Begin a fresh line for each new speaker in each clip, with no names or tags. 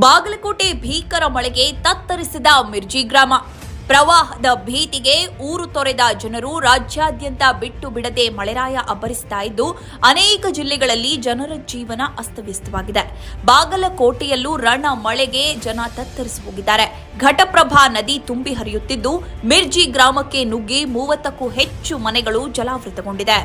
ಬಾಗಲಕೋಟೆ ಭೀಕರ ಮಳೆಗೆ ತತ್ತರಿಸಿದ ಮಿರ್ಜಿ ಗ್ರಾಮ. ಪ್ರವಾಹದ ಭೀತಿಗೆ ಊರು ತೊರೆದ ಜನರು ರಾಜ್ಯಾದ್ಯಂತ ಬಿಟ್ಟು ಬಿಡದೆ ಮಳೆರಾಯ ಅಬ್ಬರಿಸ್ತಾ ಇದ್ದು ಅನೇಕ ಜಿಲ್ಲೆಗಳಲ್ಲಿ ಜನರ ಜೀವನ ಅಸ್ತವ್ಯಸ್ತವಾಗಿದೆ. ಬಾಗಲಕೋಟೆಯಲ್ಲೂ ರಣ ಮಳೆಗೆ ಜನ ತತ್ತರಿಸಿ ಹೋಗಿದ್ದಾರೆ. ಘಟಪ್ರಭಾ ನದಿ ತುಂಬಿ ಹರಿಯುತ್ತಿದ್ದು ಮಿರ್ಜಿ ಗ್ರಾಮಕ್ಕೆ ನುಗ್ಗಿ 30ಕ್ಕೂ ಹೆಚ್ಚು ಮನೆಗಳು ಜಲಾವೃತಗೊಂಡಿದೆ.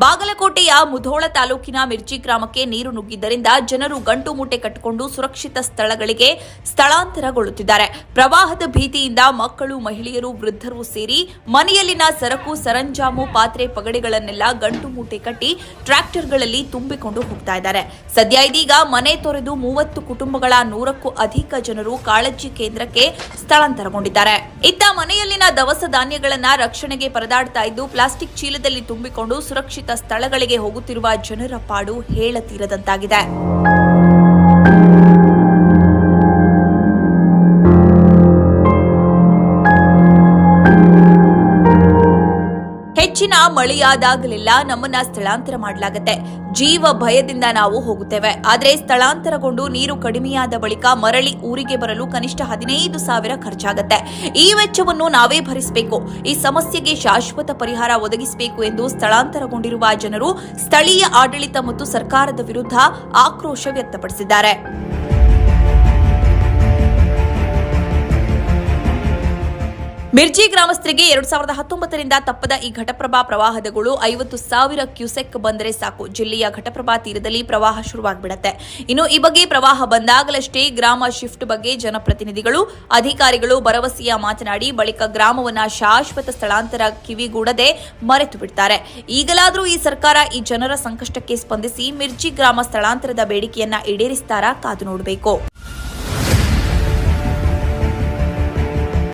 ಬಾಗಲಕೋಟೆಯ ಮುಧೋಳ ತಾಲೂಕಿನ ಮಿರ್ಜಿ ಗ್ರಾಮಕ್ಕೆ ನೀರು ನುಗ್ಗಿದ್ದರಿಂದ ಜನರು ಗಂಟು ಮೂಟೆ ಕಟ್ಟಿಕೊಂಡು ಸುರಕ್ಷಿತ ಸ್ಥಳಗಳಿಗೆ ಸ್ಥಳಾಂತರಗೊಳ್ಳುತ್ತಿದ್ದಾರೆ. ಪ್ರವಾಹದ ಭೀತಿಯಿಂದ ಮಕ್ಕಳು, ಮಹಿಳೆಯರು, ವೃದ್ಧರು ಸೇರಿ ಮನೆಯಲ್ಲಿನ ಸರಕು, ಸರಂಜಾಮು, ಪಾತ್ರೆ, ಪಗಡೆಗಳನ್ನೆಲ್ಲ ಗಂಟು ಮೂಟೆ ಕಟ್ಟಿ ಟ್ರ್ಯಾಕ್ಟರ್ಗಳಲ್ಲಿ ತುಂಬಿಕೊಂಡು ಹೋಗ್ತಾ ಇದ್ದಾರೆ. ಸದ್ಯ ಇದೀಗ ಮನೆ ತೊರೆದು 30 ಕುಟುಂಬಗಳ 100ಕ್ಕೂ ಅಧಿಕ ಜನರು ಕಾಳಜಿ ಕೇಂದ್ರಕ್ಕೆ ಸ್ಥಳಾಂತರಗೊಂಡಿದ್ದಾರೆ. ಇತ್ತ ಮನೆಯಲ್ಲಿನ ದವಸ ಧಾನ್ಯಗಳನ್ನ ರಕ್ಷಣೆಗೆ ಪರದಾಡ್ತಾ ಇದ್ದು ಪ್ಲಾಸ್ಟಿಕ್ ಚೀಲದಲ್ಲಿ ತುಂಬಿಕೊಂಡು ಸುರಕ್ಷಿತ ಸ್ಥಳಗಳಿಗೆ ಹೋಗುತ್ತಿರುವ ಜನರ ಪಾಡು ಹೇಳತೀರದಂತಾಗಿದೆ. ಹೆಚ್ಚಿನ ಮಳೆಯಾದಾಗಲೆಲ್ಲ ನಮ್ಮನ್ನ ಸ್ಥಳಾಂತರ ಮಾಡಲಾಗುತ್ತೆ. ಜೀವ ಭಯದಿಂದ ನಾವು ಹೋಗುತ್ತೇವೆ. ಆದರೆ ಸ್ಥಳಾಂತರಗೊಂಡು ನೀರು ಕಡಿಮೆಯಾದ ಬಳಿಕ ಮರಳಿ ಊರಿಗೆ ಬರಲು ಕನಿಷ್ಠ 15,000 ಖರ್ಚಾಗುತ್ತೆ. ಈ ವೆಚ್ಚವನ್ನು ನಾವೇ ಭರಿಸಬೇಕು. ಈ ಸಮಸ್ಯೆಗೆ ಶಾಶ್ವತ ಪರಿಹಾರ ಒದಗಿಸಬೇಕು ಎಂದು ಸ್ಥಳಾಂತರಗೊಂಡಿರುವ ಜನರು ಸ್ಥಳೀಯ ಆಡಳಿತ ಮತ್ತು ಸರ್ಕಾರದ ವಿರುದ್ಧ ಆಕ್ರೋಶ ವ್ಯಕ್ತಪಡಿಸಿದ್ದಾರೆ. ಮಿರ್ಜಿ ಗ್ರಾಮಸ್ಥರಿಗೆ 2019ರಿಂದ ತಪ್ಪದ ಈ ಘಟಪ್ರಭಾ ಪ್ರವಾಹದಗಳು 50,000 ಕ್ಯೂಸೆಕ್ ಬಂದರೆ ಸಾಕು, ಜಿಲ್ಲೆಯ ಘಟಪ್ರಭಾ ತೀರದಲ್ಲಿ ಪ್ರವಾಹ ಶುರುವಾಗ್ಬಿಡತ್ತೆ. ಇನ್ನು ಈ ಬಗ್ಗೆ ಪ್ರವಾಹ ಬಂದಾಗಲಷ್ಟೇ ಗ್ರಾಮ ಶಿಫ್ಟ್ ಬಗ್ಗೆ ಜನಪ್ರತಿನಿಧಿಗಳು, ಅಧಿಕಾರಿಗಳು ಭರವಸೆಯ ಮಾತನಾಡಿ ಬಳಿಕ ಗ್ರಾಮವನ್ನ ಶಾಶ್ವತ ಸ್ಥಳಾಂತರ ಕಿವಿಗೂಡದೆ ಮರೆತು ಬಿಡ್ತಾರೆ. ಈಗಲಾದರೂ ಈ ಸರ್ಕಾರ ಈ ಜನರ ಸಂಕಷ್ಟಕ್ಕೆ ಸ್ಪಂದಿಸಿ ಮಿರ್ಜಿ ಗ್ರಾಮ ಸ್ಥಳಾಂತರದ ಬೇಡಿಕೆಯನ್ನ ಈಡೇರಿಸ್ತಾರಾ ಕಾದು ನೋಡಬೇಕು.